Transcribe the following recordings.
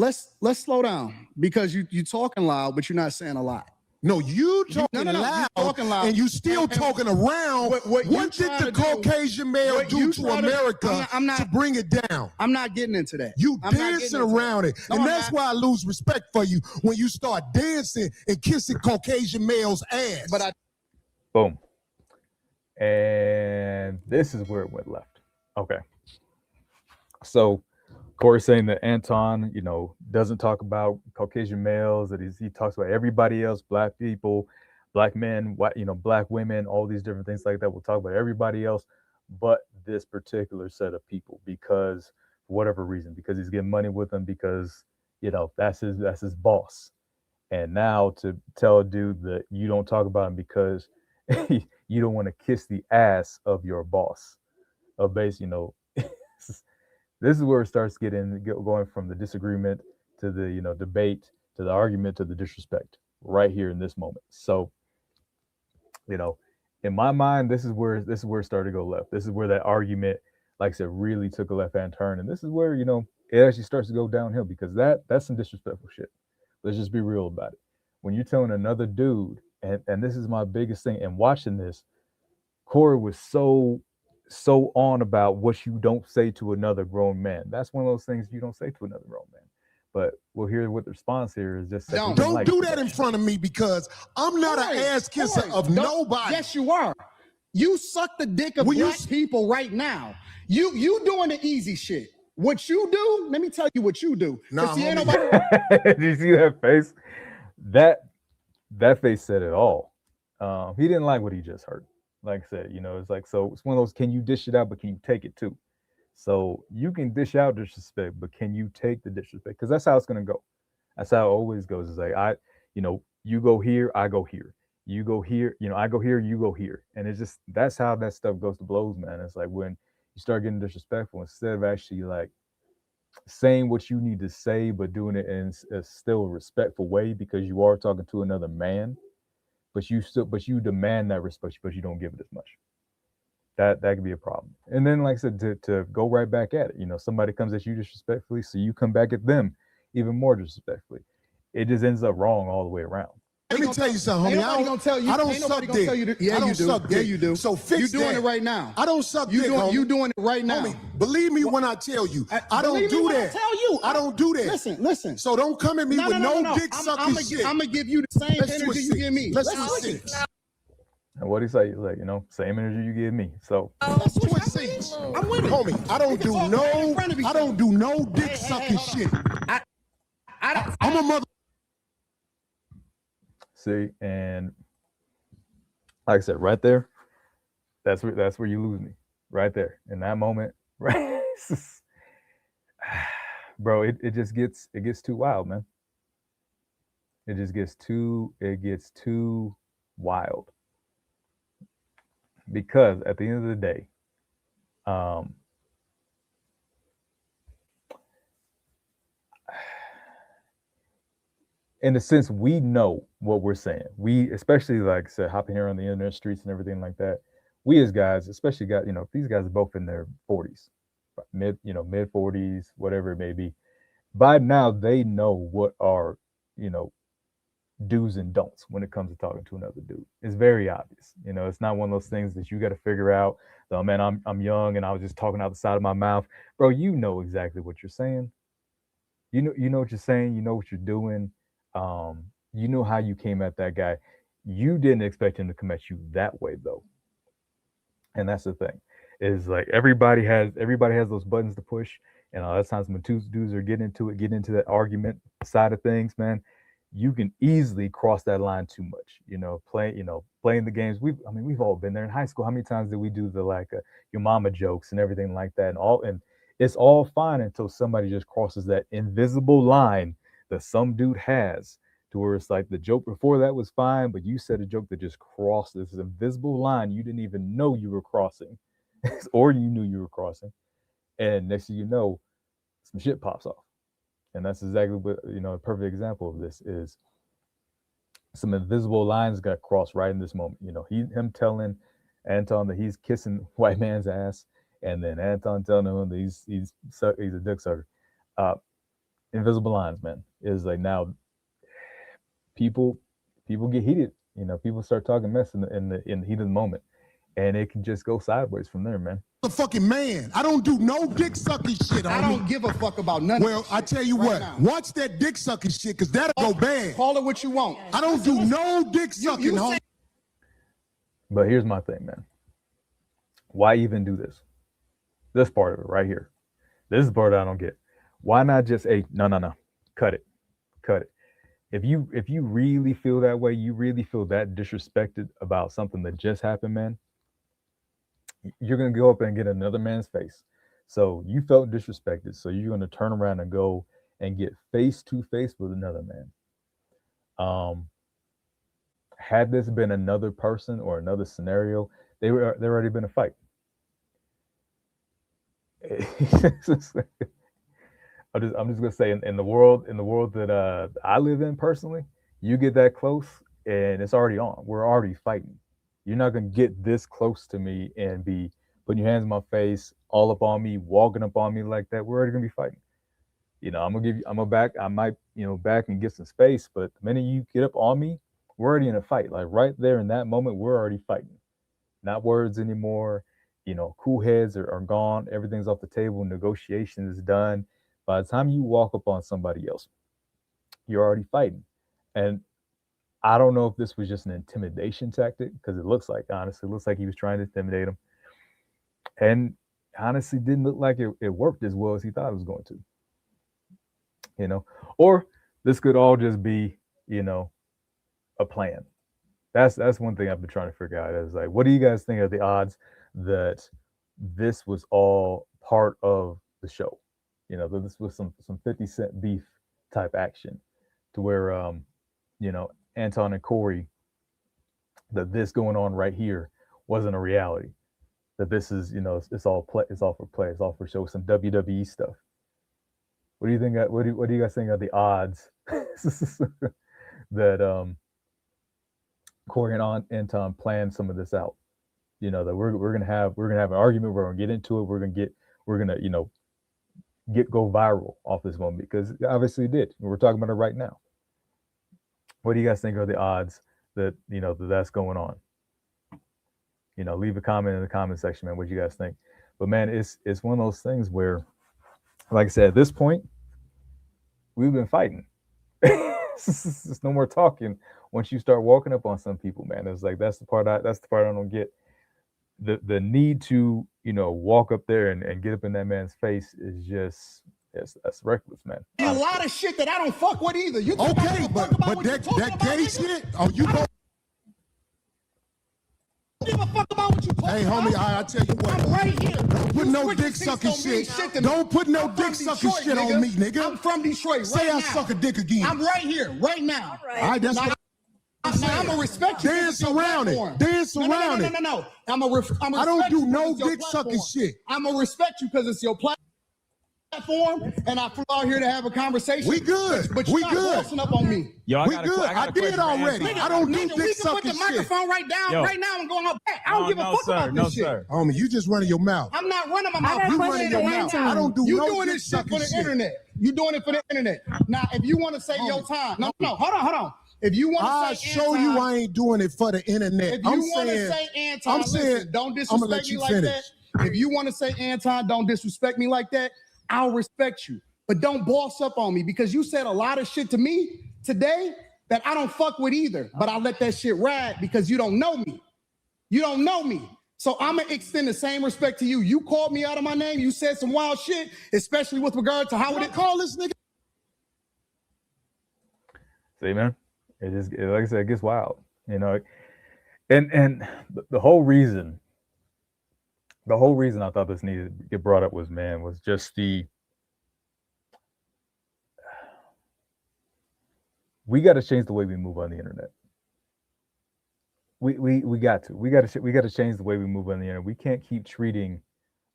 let's slow down, because you talking loud, but you're not saying a lot. No, you talking loud, and you still talking around. What did the Caucasian male do to America to bring it down? I'm not getting into that. You dancing around it. And that's why I lose respect for you when you start dancing and kissing Caucasian males' ass. Boom. And this is where it went left. Okay. So Corey saying that Anton, doesn't talk about Caucasian males, that he talks about everybody else, black people, black men, white, black women, all these different things like that. We'll talk about everybody else, but this particular set of people, because for whatever reason, because he's getting money with them, because, that's his boss. And now to tell a dude that you don't talk about him because you don't want to kiss the ass of your boss, of base, this is where it starts going from the disagreement to the debate to the argument to the disrespect right here in this moment. So, in my mind, this is where it started to go left. This is where that argument, like I said, really took a left-hand turn, and this is where it actually starts to go downhill, because that's some disrespectful shit. Let's just be real about it. When you're telling another dude, and this is my biggest thing, and watching this, Corey was so on about what you don't say to another grown man. That's one of those things you don't say to another grown man. But we'll hear what the response here is. Just don't do that in front of me, because I'm not an ass kisser of nobody. Yes, you are. You suck the dick of black people right now. You doing the easy shit. What you do? Let me tell you what you do. Did you see that face? That face said it all. He didn't like what he just heard. Like I said, it's like, so it's one of those, can you dish it out, but can you take it too? So you can dish out disrespect, but can you take the disrespect? Because that's how it's going to go. That's how it always goes. It's like, you go here, I go here. You go here, I go here, you go here. And it's just, that's how that stuff goes to blows, man. It's like when you start getting disrespectful, instead of actually like saying what you need to say, but doing it in a still respectful way, because you are talking to another man. But you demand that respect, but you don't give it as much. That could be a problem. And then, like I said, to go right back at it, somebody comes at you disrespectfully, so you come back at them even more disrespectfully. It just ends up wrong all the way around. Let me tell you something, homie. I don't suck dick. Yeah, you do. Yeah, you do. So fix that. You're doing it right now. I don't suck dick, homie. You doing it right now. Homie, believe me when I tell you. I don't do that. I don't do that. Listen. So don't come at me with no dick sucking shit. I'm going to give you the same energy you give me. Let's switch seats. And what he say? He's like, same energy you give me. So let's switch seats. I'm with it. Homie, I don't do no dick sucking shit. I'm a mother. See, and like I said, right there, that's where you lose me, right there in that moment, right? Bro, it gets too wild, man. It gets too wild, because at the end of the day, in a sense, we know what we're saying. We, especially, like I said, hopping here on the internet streets and everything like that. We as guys, especially guys, these guys are both in their 40s, mid 40s, whatever it may be. By now, they know what are, do's and don'ts when it comes to talking to another dude. It's very obvious. It's not one of those things that you got to figure out. Oh man, I'm young and I was just talking out the side of my mouth. Bro, you know exactly what you're saying. You know what you're saying. You know what you're doing. You know how you came at that guy. You didn't expect him to come at you that way, though. And that's the thing, is like everybody has those buttons to push, and a lot of times when two dudes are getting into that argument side of things, man, you can easily cross that line too much. Playing the games. We've all been there in high school. How many times did we do the your mama jokes and everything like that, and it's all fine until somebody just crosses that invisible line that some dude has, to where it's like the joke before that was fine, but you said a joke that just crossed this invisible line you didn't even know you were crossing, or you knew you were crossing, and next thing you know, some shit pops off. And that's exactly what, a perfect example of this is some invisible lines got crossed right in this moment. Him telling Anton that he's kissing white man's ass, and then Anton telling him that he's a dick sucker. invisible lines, man. Is like now people get heated. You know, people start talking mess in the heat of the moment, and it can just go sideways from there, man. The fucking man. I don't do no dick sucking shit. I don't give a fuck about none. Well, I tell you what, watch that dick sucking shit, cause that'll go bad. Call it what you want. I don't do no dick sucking, homie. But here's my thing, man. Why even do this? This part of it right here. This is the part I don't get. Why not just no. Cut it. If you really feel that way, you really feel that disrespected about something that just happened, man, you're gonna go up and get another man's face. So you felt disrespected, so you're gonna turn around and go and get face to face with another man. Had this been another person or another scenario, there already been a fight. I'm just gonna say in the world that I live in personally, you get that close and it's already on. We're already fighting. You're not gonna get this close to me and be putting your hands in my face, all up on me, walking up on me like that. We're already gonna be fighting. You know, I might, back and get some space, but the minute you get up on me, we're already in a fight. Like right there in that moment, we're already fighting. Not words anymore. Cool heads are gone. Everything's off the table. Negotiation is done. By the time you walk up on somebody else, you're already fighting. And I don't know if this was just an intimidation tactic, because it looks like he was trying to intimidate him. And honestly, didn't look like it worked as well as he thought it was going to. Or this could all just be, a plan. That's one thing I've been trying to figure out is like, what do you guys think of the odds that this was all part of the show? That this was some 50 Cent beef type action to where, Anton and Corey, that this going on right here wasn't a reality. That this is, it's all play, it's all for play, it's all for show, some WWE stuff. What do you think? What do you guys think of the odds that Corey and Anton planned some of this out? That we're gonna have an argument, we're gonna get into it, we're gonna go viral off this moment, because obviously it did. We're talking about it right now. What do you guys think are the odds that that's going on? Leave a comment in the comment section, man. What do you guys think? But man, it's one of those things where, like I said, at this point, we've been fighting. There's no more talking once you start walking up on some people, man. It's like that's the part I don't get. The need to walk up there and get up in that man's face is just that's reckless, man. A lot of shit that I don't fuck with either. You okay, but that gay shit? Oh, you go. Give a fuck about what you talking Hey, homie, I tell you what. I'm right here. Don't put no dick sucking shit. Don't put no dick sucking shit on me, nigga. I'm from Detroit. Say I suck a dick again. I'm right here, right now. All right, that's what I'm gonna respect you. Dance around it. Dance around it. No. I don't do no dick sucking shit. I'm gonna respect you because it's your platform, and I flew out here to have a conversation. We good. But you're not bossing up on me. Yo, we good. I did already. I don't do dick sucking shit. We can put the microphone right now and go on back. I don't give a fuck about this shit. Homie, you just running your mouth. I'm not running my mouth. You running your mouth. I don't do no dick sucking shit. You doing this shit for the internet. You doing it for the internet. Now, if you want to say your time, no, hold on. If you want to I'll show you I ain't doing it for the internet. If you want to say Anton, listen, don't disrespect me like that. If you want to say Anton, don't disrespect me like that, I'll respect you. But don't boss up on me, because you said a lot of shit to me today that I don't fuck with either. But I let that shit ride because you don't know me. You don't know me. So I'm going to extend the same respect to you. You called me out of my name. You said some wild shit, especially with regard to how would it call this nigga? See, man, like I said, it gets wild, and the whole reason I thought this needed to get brought up was just we got to change the way we move on the internet. We got to change the way we move on the internet. We can't keep treating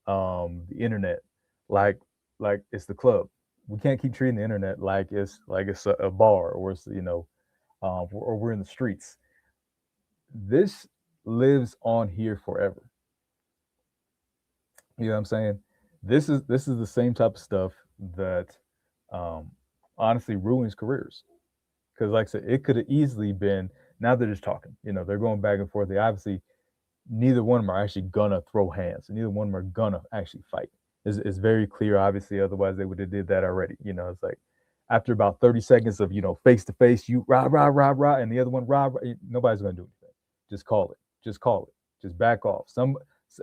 the internet like it's the club. We can't keep treating the internet like it's a bar, or it's or we're in the streets. This lives on here forever. You know what I'm saying? This is the same type of stuff that honestly ruins careers. Because like I said, it could have easily been, now they're just talking, they're going back and forth. They obviously, neither one of them are actually gonna throw hands. Neither one of them are gonna actually fight. It's very clear, obviously, otherwise they would have did that already. It's like after about 30 seconds of, face to face, you rah, rah, rah, rah, and the other one rah, rah, nobody's gonna do anything. Just call it. Just call it. Just back off.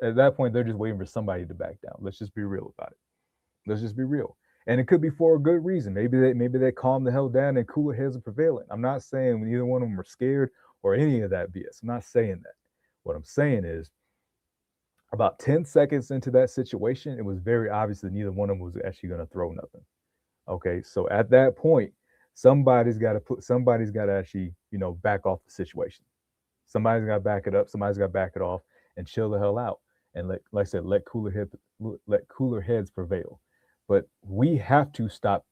At that point, they're just waiting for somebody to back down. Let's just be real about it. Let's just be real. And it could be for a good reason. Maybe they calm the hell down and cooler heads are prevailing. I'm not saying neither one of them are scared or any of that BS. I'm not saying that. What I'm saying is, about 10 seconds into that situation, it was very obvious that neither one of them was actually going to throw nothing. Okay, so at that point, somebody's got to actually, back off the situation. Somebody's got to back it up. Somebody's got to back it off and chill the hell out. And like I said, let cooler heads prevail. But we have to stop.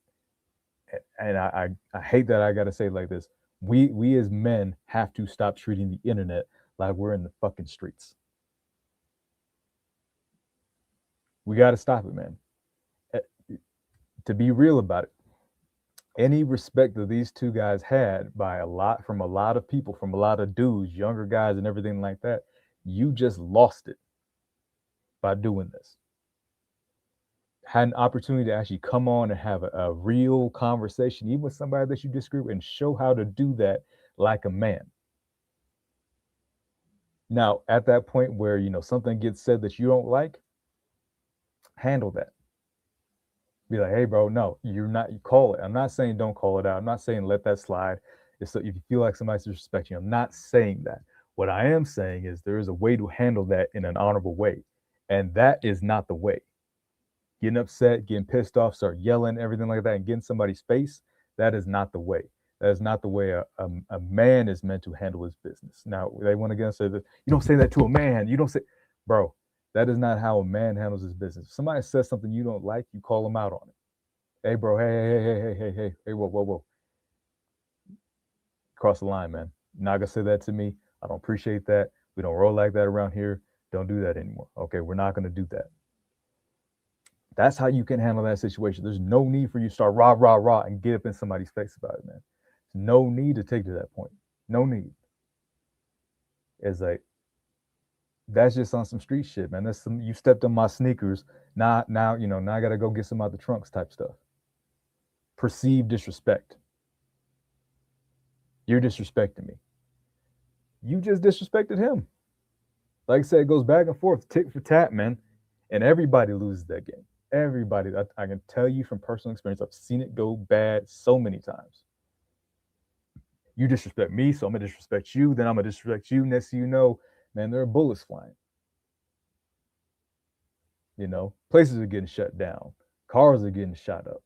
And I hate that I got to say it like this. We as men have to stop treating the internet like we're in the fucking streets. We got to stop it, man. To be real about it, any respect that these two guys had from a lot of people, from a lot of dudes, younger guys and everything like that, you just lost it by doing this. Had an opportunity to actually come on and have a real conversation, even with somebody that you disagree with, and show how to do that like a man. Now, at that point where, something gets said that you don't like, handle that. Be like, hey, bro, no, you're not, you call it. I'm not saying don't call it out. I'm not saying let that slide. If you feel like somebody's disrespecting you, I'm not saying that. What I am saying is there is a way to handle that in an honorable way. And that is not the way. Getting upset, getting pissed off, start yelling, everything like that, and getting somebody's face, that is not the way. That is not the way a man is meant to handle his business. Now, they want to say that you don't say that to a man. You don't say, bro, that is not how a man handles his business. If somebody says something you don't like, you call them out on it. Hey, bro, hey, whoa. Cross the line, man. You're not going to say that to me. I don't appreciate that. We don't roll like that around here. Don't do that anymore. Okay, we're not going to do that. That's how you can handle that situation. There's no need for you to start rah, rah, rah and get up in somebody's face about it, man. There's no need to take to that point. No need. It's like, that's just on some street shit, man. That's you stepped on my sneakers. Now I gotta go get some out the trunks type stuff. Perceived disrespect. You're disrespecting me. You just disrespected him. Like I said, it goes back and forth, tick for tat, man. And everybody loses that game. Everybody. I can tell you from personal experience, I've seen it go bad so many times. You disrespect me, so I'm gonna disrespect you. Then I'm gonna disrespect you. Next thing you know, man, there are bullets flying. Places are getting shut down. Cars are getting shot up.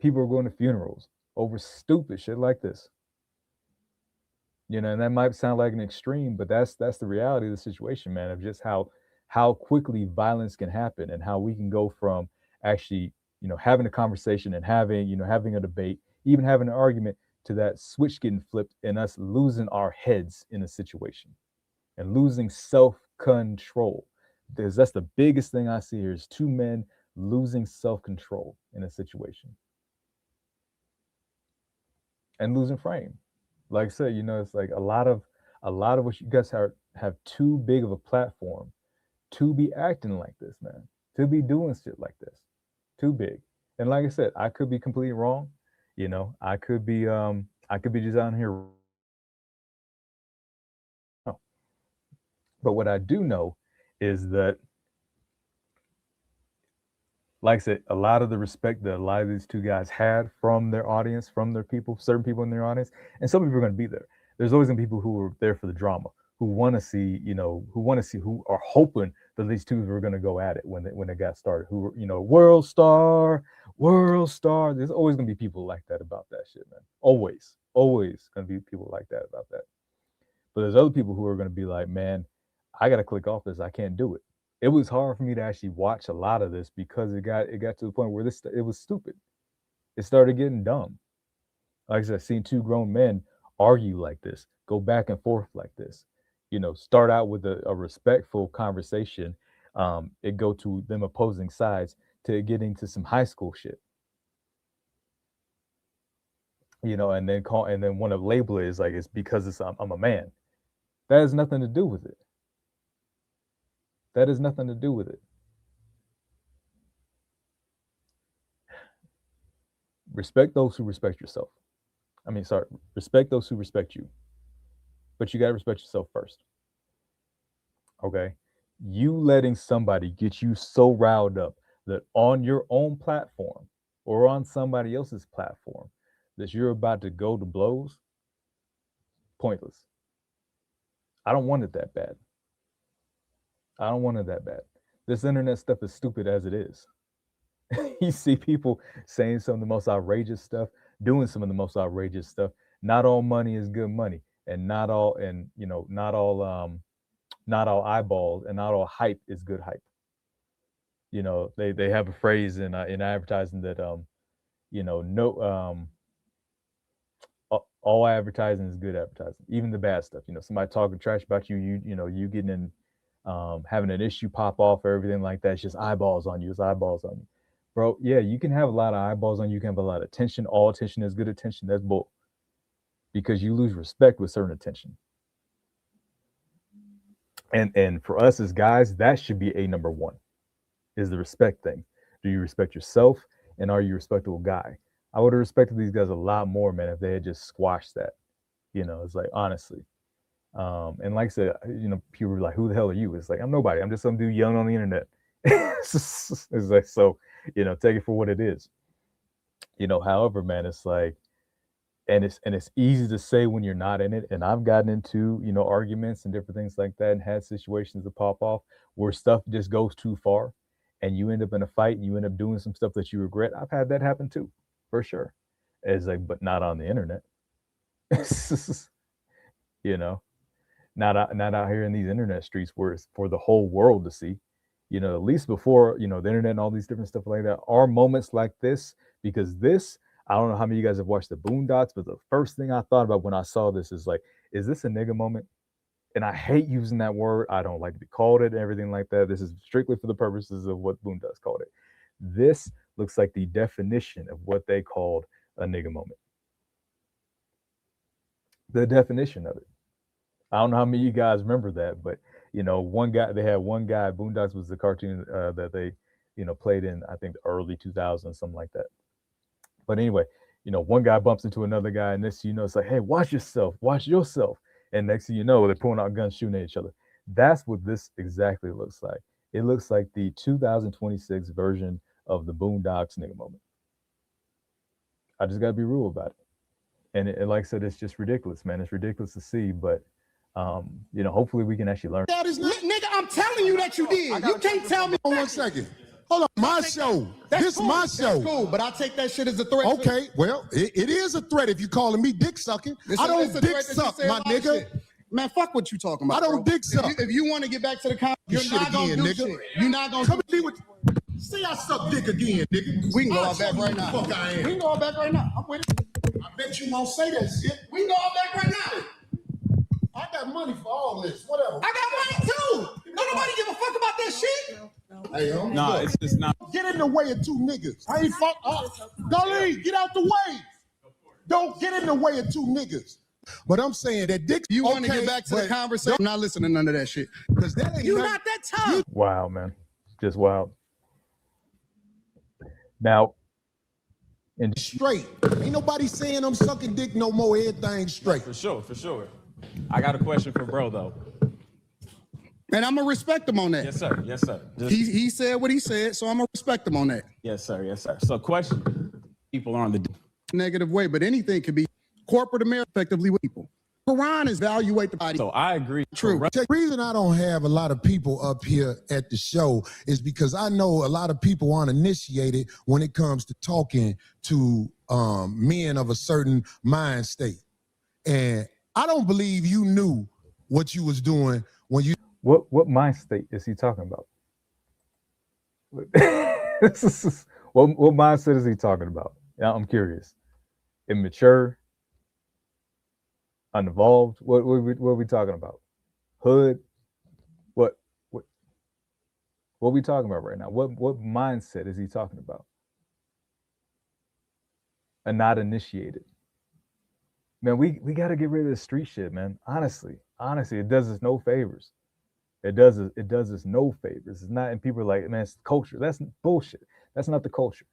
People are going to funerals over stupid shit like this. And that might sound like an extreme, but that's the reality of the situation, man, of just how quickly violence can happen and how we can go from actually, having a conversation and having a debate, even having an argument, to that switch getting flipped and us losing our heads in a situation and losing self-control. Because that's the biggest thing I see here is two men losing self-control in a situation and losing frame. Like I said, it's like a lot of what you guys have too big of a platform to be acting like this, man, to be doing shit like this, too big. And like I said, I could be completely wrong. I could be just out here. But what I do know is that, like I said, a lot of the respect that a lot of these two guys had from their audience, from their people, certain people in their audience, and some people are going to be there. There's always going to be people who are there for the drama, who want to see, who are hoping that these two were going to go at it when it got started. Who, world star. There's always going to be people like that about that shit, man. Always going to be people like that about that. But there's other people who are going to be like, man, I got to click off this. I can't do it. It was hard for me to actually watch a lot of this because it got to the point where it was stupid. It started getting dumb. Like I said, I've seen two grown men argue like this, go back and forth like this. Start out with a respectful conversation. It go to them opposing sides to getting to some high school shit. you know, and then want to label it as like it's because I'm a man. That has nothing to do with it. That has nothing to do with it. Respect those who respect yourself. Respect those who respect you. But you got to respect yourself first. Okay? You letting somebody get you so riled up that on your own platform or on somebody else's platform that you're about to go to blows, pointless. I don't want it that bad. I don't want it that bad. This internet stuff is stupid as it is. You see people saying some of the most outrageous stuff, doing some of the most outrageous stuff. Not all money is good money, and not all eyeballs and not all hype is good hype. You know, they have a phrase in advertising that all advertising is good advertising, even the bad stuff. You know, somebody talking trash about you, you getting in, having an issue pop off or everything like that. It's just eyeballs on you. It's eyeballs on you. Bro, yeah, you can have a lot of eyeballs on you. You can have a lot of attention. All attention is good attention. That's bull. Because you lose respect with certain attention. And for us as guys, that should be a number one, is the respect thing. Do you respect yourself? And are you a respectable guy? I would have respected these guys a lot more, man, if they had just squashed that. You know, it's like, honestly. And like I said, people were like, who the hell are you? It's like, I'm nobody. I'm just some dude young on the internet. It's like, so, take it for what it is. However, man, it's like, and it's easy to say when you're not in it. And I've gotten into, arguments and different things like that and had situations that pop off where stuff just goes too far and you end up in a fight and you end up doing some stuff that you regret. I've had that happen too, for sure. It's like, but not on the internet. Not out here in these internet streets where it's for the whole world to see. At least before, the internet and all these different stuff like that are moments like this, because this, I don't know how many of you guys have watched the Boondocks, but the first thing I thought about when I saw this is like, is this a nigga moment? And I hate using that word. I don't like to be called it and everything like that. This is strictly for the purposes of what Boondocks called it. This looks like the definition of what they called a nigga moment. The definition of it. I don't know how many of you guys remember that, but they had one guy, Boondocks was the cartoon that they, played in, I think, the early 2000s, something like that. But anyway, one guy bumps into another guy, and next thing you know, it's like, hey, watch yourself. And next thing you know, they're pulling out guns, shooting at each other. That's what this exactly looks like. It looks like the 2026 version of the Boondocks nigga moment. I just got to be real about it. And like I said, it's just ridiculous, man. It's ridiculous to see, but hopefully we can actually learn. Nigga, I'm telling you that you did. You can't tell me. Hold on 1 second. Hold on, my show. This is my show. That's cool, but I take that shit as a threat. Okay, well, it is a threat if you calling me dick sucking. I don't dick suck, my nigga. Man, fuck what you talking about. I don't dick suck. If you want to get back to the comment, you're not gonna do shit. You're not gonna come me with. See, I suck dick again, nigga. We can go all back right now. Fuck I am. We can go all back right now. I'm with it. I bet you won't say that shit. We can go all back right now. I got money for all this. Whatever. I got money too. Don't nobody give a fuck about that shit. Hey, no, it's just not. Get in the way of two niggas. I ain't fuck. Don't get out the way. Don't get in the way of two niggas. But I'm saying that dick. You want to get back to the conversation? I'm not listening to none of that shit. Because that ain't. You not that tough. Wow, man, just wild. Now, and straight. Ain't nobody saying I'm sucking dick no more. Everything straight. For sure. I got a question for bro though. And I'm gonna respect him on that. Yes, sir. He said what he said, so I'm gonna respect him on that. Yes, sir. So, question: people are on the negative way, but anything can be corporate America effectively with people. Quran is evaluate the body. So I agree. True. The reason I don't have a lot of people up here at the show is because I know a lot of people aren't initiated when it comes to talking to men of a certain mind state, and I don't believe you knew what you was doing when you. What mind state is he talking about? what mindset is he talking about? I'm curious. Immature, uninvolved. What are we talking about? Hood. What are we talking about right now? What mindset is he talking about? A not initiated. Man, we got to get rid of the street shit, man. Honestly, it does us no favors. It does us no favors. It's not, and people are like, man, it's culture. That's bullshit. That's not the culture.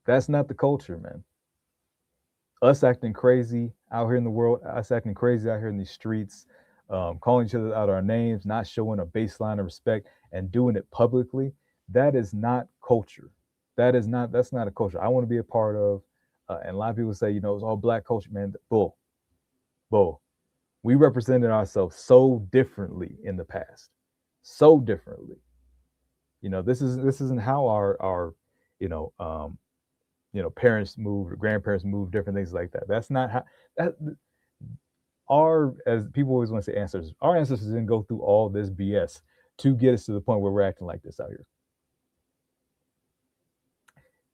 That's not the culture, man. Us acting crazy out here in the world, us acting crazy out here in these streets, calling each other out our names, not showing a baseline of respect, and doing it publicly. That is not culture. That's not a culture I want to be a part of. And a lot of people say, it's all black culture, man. Bull. We represented ourselves so differently in the past, so differently. This isn't how our parents moved, or grandparents moved, different things like that. That's not how that as people always want to say, our ancestors didn't go through all this BS to get us to the point where we're acting like this out here.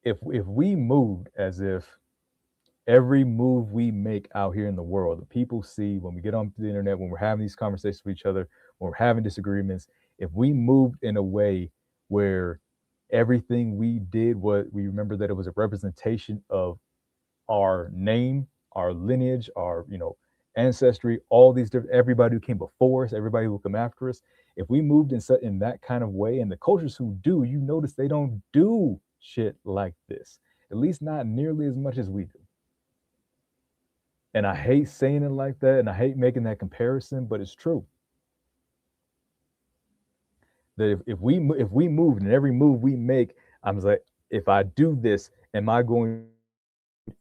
If we moved as if every move we make out here in the world, the people see when we get on the internet, when we're having these conversations with each other, when we're having disagreements, if we moved in a way where everything we did, we remember that it was a representation of our name, our lineage, our ancestry, all these different, everybody who came before us, everybody who will come after us. If we moved in that kind of way, and the cultures who do, you notice they don't do shit like this, at least not nearly as much as we do. And I hate saying it like that, and I hate making that comparison, but it's true. That if we moved, and every move we make, I'm like, if I do this, am I going?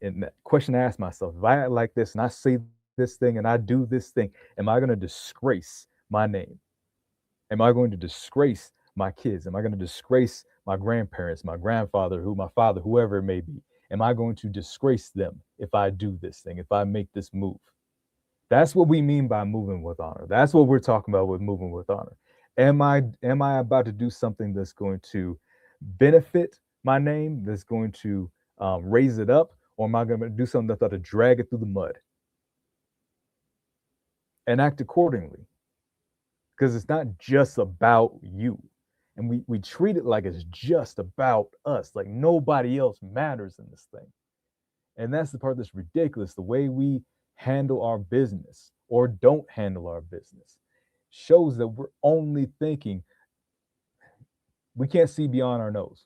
And that question I ask myself: if I act like this, and I say this thing, and I do this thing, am I going to disgrace my name? Am I going to disgrace my kids? Am I going to disgrace my grandparents, my grandfather, my father, whoever it may be? Am I going to disgrace them if I do this thing, if I make this move? That's what we mean by moving with honor. That's what we're talking about with moving with honor. Am I about to do something that's going to benefit my name, that's going to raise it up, or am I going to do something that's going to drag it through the mud? And act accordingly. Because it's not just about you. And we treat it like it's just about us, like nobody else matters in this thing. And that's the part that's ridiculous. The way we handle our business or don't handle our business shows that we're only thinking, we can't see beyond our nose.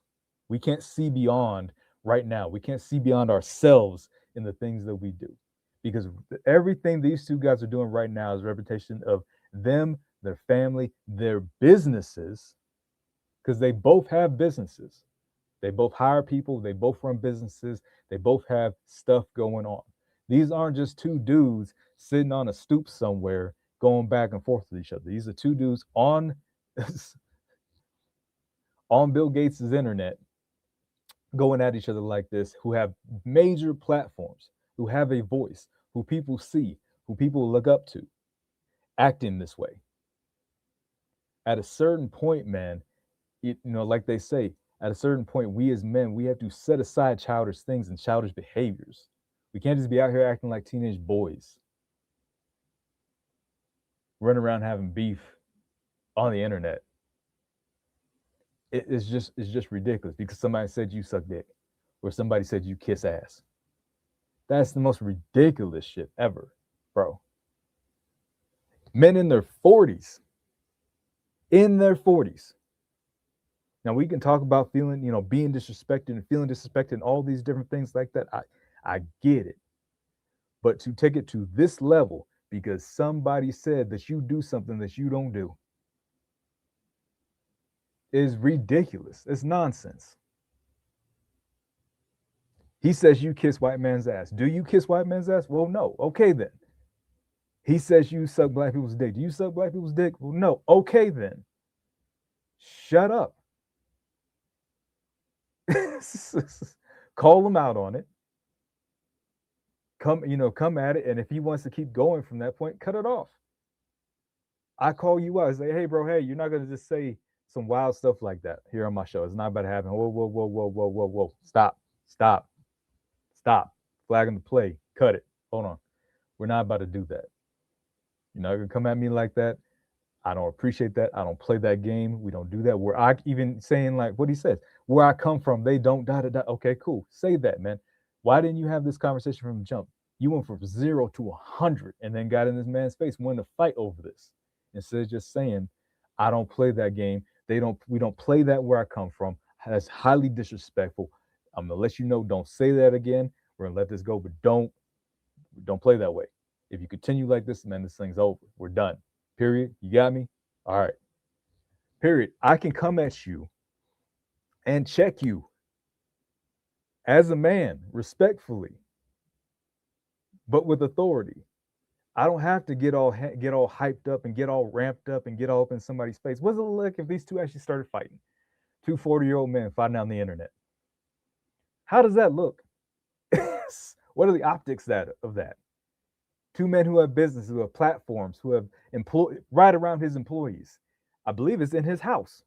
We can't see beyond right now. We can't see beyond ourselves in the things that we do. Because everything these two guys are doing right now is a reputation of them, their family, their businesses, because they both have businesses. They both hire people. They both run businesses. They both have stuff going on. These aren't just two dudes sitting on a stoop somewhere going back and forth with each other. These are two dudes on Bill Gates' internet going at each other like this, who have major platforms, who have a voice, who people see, who people look up to, acting this way. At a certain point, man, like they say, at a certain point, we as men, we have to set aside childish things and childish behaviors. We can't just be out here acting like teenage boys, running around having beef on the internet. It's just ridiculous because somebody said you suck dick, or somebody said you kiss ass. That's the most ridiculous shit ever, bro. Men in their 40s. Now we can talk about feeling, being disrespected and feeling disrespected and all these different things like that. I get it. But to take it to this level because somebody said that you do something that you don't do is ridiculous. It's nonsense. He says you kiss white man's ass. Do you kiss white man's ass? Well, no. Okay, then. He says you suck black people's dick. Do you suck black people's dick? Well, no. Okay, then. Shut up. Call him out on it. Come at it. And if he wants to keep going from that point, cut it off. I call you out. I say, hey, bro, you're not going to just say some wild stuff like that here on my show. It's not about to happen. Whoa. Stop. Flagging the play. Cut it. Hold on. We're not about to do that. You're not going to come at me like that. I don't appreciate that. I don't play that game. We don't do that. Where I even saying like what he says, where I come from, they don't . Okay, cool. Say that, man. Why didn't you have this conversation from the jump? You went from 0 to 100 and then got in this man's face, wanting to fight over this instead of just saying, I don't play that game. We don't play that where I come from. That's highly disrespectful. I'm gonna let you know, don't say that again. We're gonna let this go, but don't play that way. If you continue like this, man, this thing's over. We're done. Period. You got me? All right. Period. I can come at you and check you as a man, respectfully, but with authority. I don't have to get all hyped up and get all ramped up and get all up in somebody's face. What's it like if these two actually started fighting? Two 40-year-old men fighting on the internet. How does that look? What are the optics of that? Two men who have businesses, who have platforms, who have right around his employees. I believe it's in his house.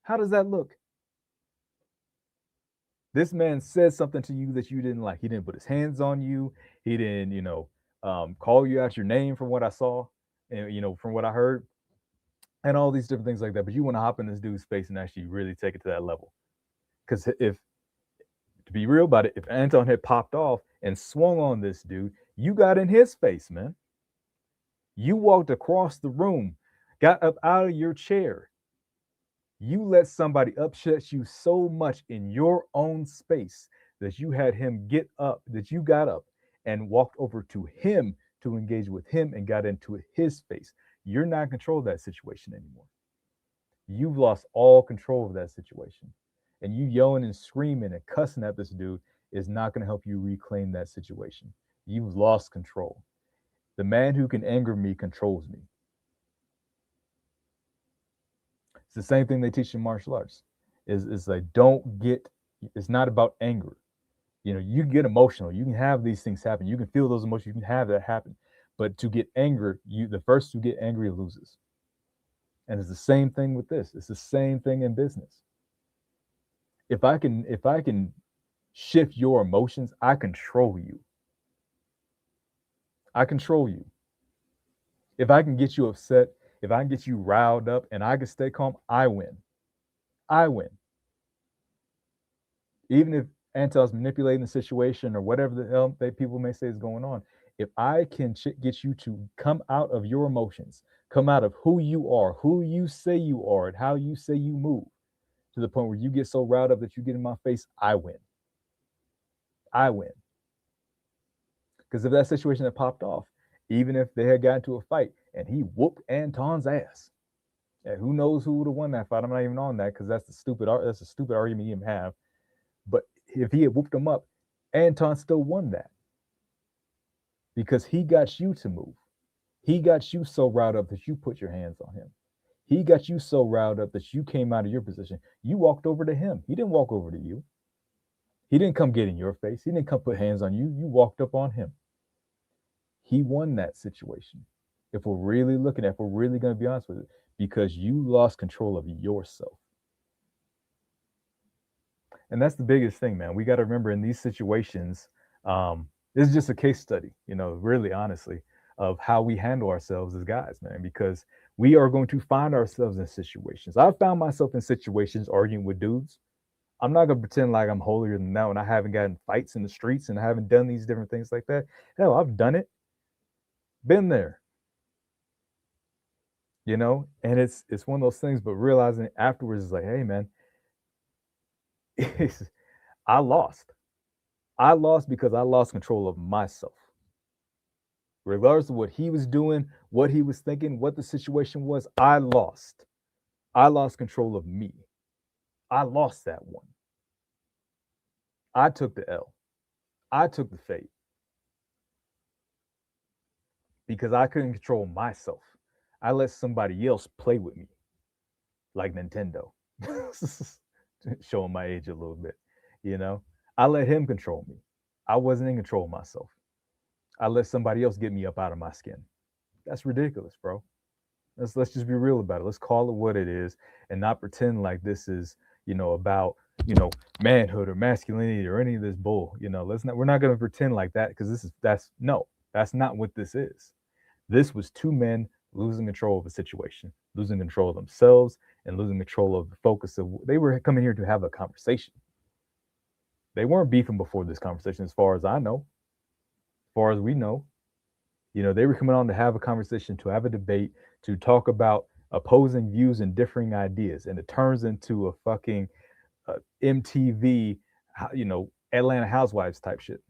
How does that look? This man said something to you that you didn't like. He didn't put his hands on you. He didn't, call you out your name from what I saw and, from what I heard and all these different things like that. But you want to hop in this dude's face and actually really take it to that level. Because to be real about it, if Anton had popped off and swung on this dude, you got in his face, man. You walked across the room, got up out of your chair. You let somebody upset you so much in your own space that you had him get up, that you got up and walked over to him to engage with him and got into his face. You're not in control of that situation anymore. You've lost all control of that situation. And you yelling and screaming and cussing at this dude is not going to help you reclaim that situation. You've lost control. The man who can anger me controls me. It's the same thing they teach in martial arts. Is like, it's not about anger. You get emotional. You can have these things happen. You can feel those emotions. You can have that happen. But to get anger, the first to get angry loses. And it's the same thing with this. It's the same thing in business. If I can shift your emotions, I control you. I control you. If I can get you upset, if I can get you riled up and I can stay calm, I win. I win. Even if Anton's manipulating the situation or whatever the hell people may say is going on, if I can get you to come out of your emotions, come out of who you are, who you say you are, and how you say you move, to the point where you get so riled up that you get in my face, I win. I win. Because if that situation had popped off, even if they had gotten into a fight and he whooped Anton's ass, and who knows who would have won that fight? I'm not even on that because that's a stupid argument you even have. But if he had whooped him up, Anton still won that because he got you to move. He got you so riled up that you put your hands on him. He got you so riled up that you came out of your position. You walked over to him. He didn't walk over to you. He didn't come get in your face. He didn't come put hands on you. You walked up on him. He won that situation. If we're really going to be honest with it, because you lost control of yourself. And that's the biggest thing, man. We got to remember in these situations, this is just a case study, really honestly, of how we handle ourselves as guys, man, because we are going to find ourselves in situations. I've found myself in situations arguing with dudes. I'm not going to pretend like I'm holier than thou and I haven't gotten fights in the streets and I haven't done these different things like that. Hell, I've done it. Been there. And it's one of those things, but realizing afterwards is like, hey, man, I lost. I lost because I lost control of myself. Regardless of what he was doing, what he was thinking, what the situation was, I lost. I lost control of me. I lost that one. I took the L. I took the fate. Because I couldn't control myself. I let somebody else play with me. Like Nintendo. Showing my age a little bit. I let him control me. I wasn't in control of myself. I let somebody else get me up out of my skin. That's ridiculous, bro. Let's just be real about it. Let's call it what it is and not pretend like this is, about, manhood or masculinity or any of this bull. We're not going to pretend like that because that's not what this is. This was two men losing control of a situation, losing control of themselves and losing control of the focus of, they were coming here to have a conversation. They weren't beefing before this conversation, as far as I know, as far as we know. They were coming on to have a conversation, to have a debate, to talk about opposing views and differing ideas, and it turns into a fucking MTV, Atlanta Housewives type shit.